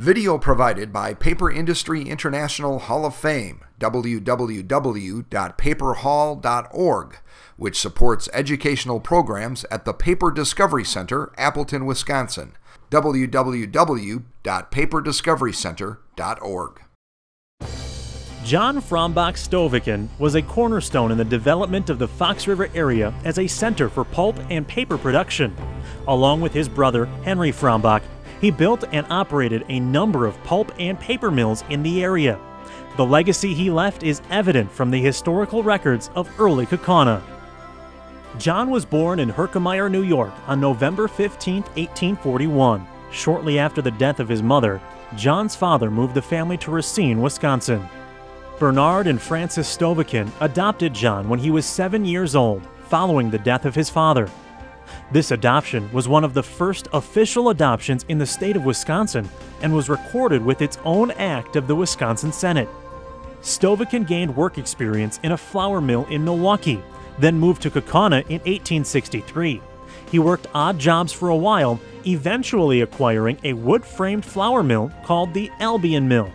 Video provided by Paper Industry International Hall of Fame, www.paperhall.org, which supports educational programs at the Paper Discovery Center, Appleton, Wisconsin, www.paperdiscoverycenter.org. John Frambach Stoveken was a cornerstone in the development of the Fox River area as a center for pulp and paper production. Along with his brother, Henry Frambach, he built and operated a number of pulp and paper mills in the area. The legacy he left is evident from the historical records of early Kaukauna. John was born in Herkimer, New York on November 15, 1841. Shortly after the death of his mother, John's father moved the family to Racine, Wisconsin. Bernard and Frances Stoveken adopted John when he was 7 years old, following the death of his father. This adoption was one of the first official adoptions in the state of Wisconsin and was recorded with its own act of the Wisconsin Senate. Stoveken gained work experience in a flour mill in Milwaukee, then moved to Kaukauna in 1863. He worked odd jobs for a while, eventually acquiring a wood-framed flour mill called the Albion Mill.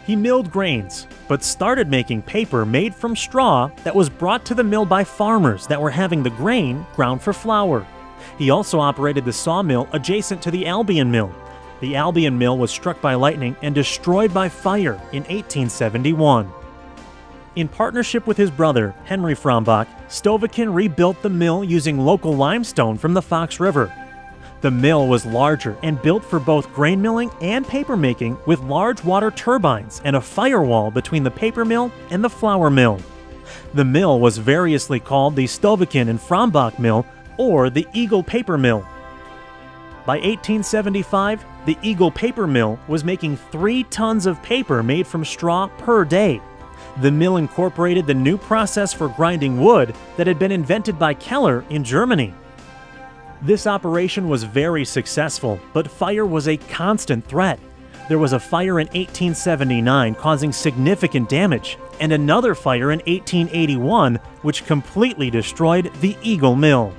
He milled grains, but started making paper made from straw that was brought to the mill by farmers that were having the grain ground for flour. He also operated the sawmill adjacent to the Albion Mill. The Albion Mill was struck by lightning and destroyed by fire in 1871. In partnership with his brother, Henry Frambach, Stoveken rebuilt the mill using local limestone from the Fox River. The mill was larger and built for both grain milling and paper making with large water turbines and a firewall between the paper mill and the flour mill. The mill was variously called the Stoveken and Frambach Mill or the Eagle Paper Mill. By 1875, the Eagle Paper Mill was making 3 tons of paper made from straw per day. The mill incorporated the new process for grinding wood that had been invented by Keller in Germany. This operation was very successful, but fire was a constant threat. There was a fire in 1879 causing significant damage, and another fire in 1881 which completely destroyed the Eagle Mill.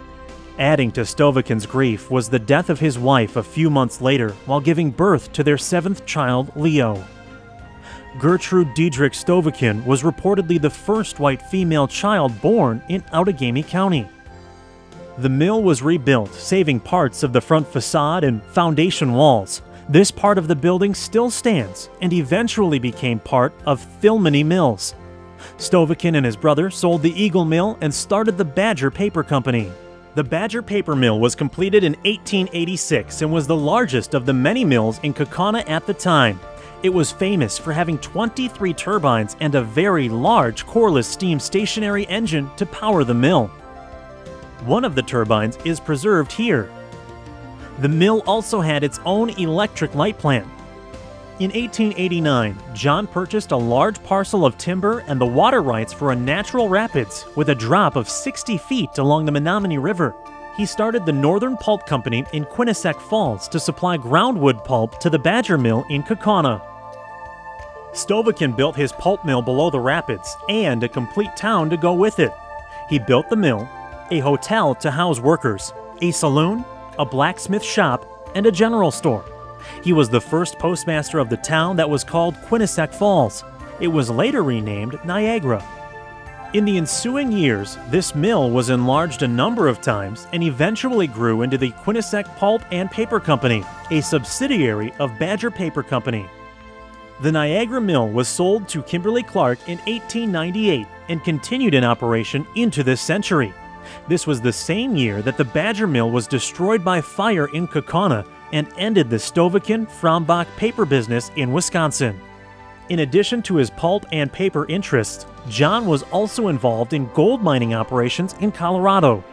Adding to Stoveken's grief was the death of his wife a few months later while giving birth to their 7th child, Leo. Gertrude Diedrich Stoveken was reportedly the first white female child born in Outagamie County. The mill was rebuilt, saving parts of the front facade and foundation walls. This part of the building still stands and eventually became part of Thilmany Mills. Stoveken and his brother sold the Eagle Mill and started the Badger Paper Company. The Badger Paper Mill was completed in 1886 and was the largest of the many mills in Kaukauna at the time. It was famous for having 23 turbines and a very large coreless steam stationary engine to power the mill. One of the turbines is preserved here. The mill also had its own electric light plant. In 1889, John purchased a large parcel of timber and the water rights for a natural rapids with a drop of 60 feet along the Menominee River. He started the Northern Pulp Company in Quinnipiac Falls to supply groundwood pulp to the Badger Mill in Kaukauna. Stoveken built his pulp mill below the rapids and a complete town to go with it. He built the mill, a hotel to house workers, a saloon, a blacksmith shop, and a general store. He was the first postmaster of the town that was called Quinnipiac Falls. It was later renamed Niagara. In the ensuing years, this mill was enlarged a number of times and eventually grew into the Quinnipiac Pulp and Paper Company, a subsidiary of Badger Paper Company. The Niagara Mill was sold to Kimberly-Clark in 1898 and continued in operation into this century. This was the same year that the Badger Mill was destroyed by fire in Kaukauna and ended the Stoveken-Frambach paper business in Wisconsin. In addition to his pulp and paper interests, John was also involved in gold mining operations in Colorado.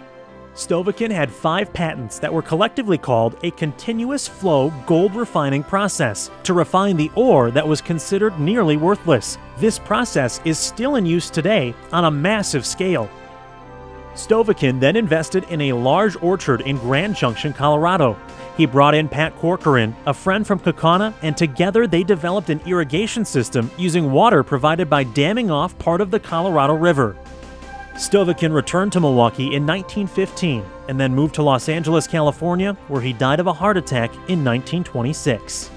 Stoveken had 5 patents that were collectively called a continuous flow gold refining process to refine the ore that was considered nearly worthless. This process is still in use today on a massive scale. Stoveken then invested in a large orchard in Grand Junction, Colorado. He brought in Pat Corcoran, a friend from Kaukauna, and together they developed an irrigation system using water provided by damming off part of the Colorado River. Stoveken returned to Milwaukee in 1915 and then moved to Los Angeles, California, where he died of a heart attack in 1926.